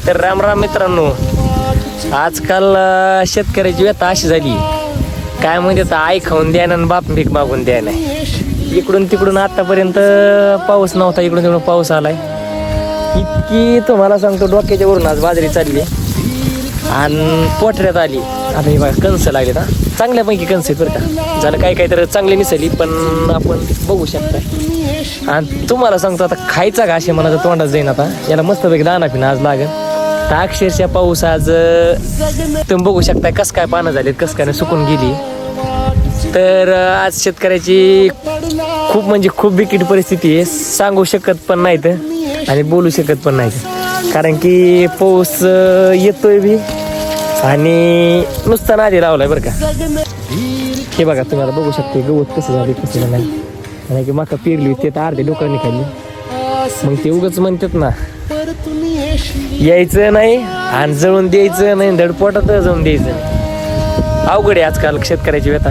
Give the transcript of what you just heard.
तर राम राम मित्रांनो. आजकाल शेतकऱ्याची व्यथा अशी झाली, काय म्हणतात आई खाऊन द्या ना बाप भीक मागून द्या नाही. इकडून तिकडून आतापर्यंत पाऊस नव्हता, इकडून तिकडून पाऊस आलाय. इतकी तुम्हाला सांगतो डोक्याच्या वरून आज बाजरी चालली आणि पोटऱ्यात आली. आता हे बघा कणसं लागले ना, चांगल्यापैकी कणस आहेत बरं का. झालं काय काय तर चांगली निसली, पण आपण बघू शकता. आणि तुम्हाला सांगतो आता खायचा का असे मला तोंडात जाईन. आता याला मस्तपैकी दाना पिणं आज लागेल. तर अक्षरशः पाऊस आज तुम्ही बघू शकता कसं काय पानं झालेत, कसं काय सुकून गेली. तर आज शेतकऱ्याची खूप म्हणजे खूप बिकट परिस्थिती आहे. सांगू शकत पण नाहीत आणि बोलू शकत पण नाहीत, कारण की पाऊस येतोय बी आणि नुसता नादी लावलाय बरं का. हे बघा तुम्हाला बघू शकते गवत कसं झाले कसं झालं नाही. कारण की मका पेरली होती तर अर्धे डोक्याने खाल्ली. मग ते उगाच म्हणतात ना, यायचं नाही आणि जळून द्यायचं नाही, धडपोटात जाऊन द्यायचं नाही. अवघड आहे आजकाल शेतकऱ्याची व्यथा.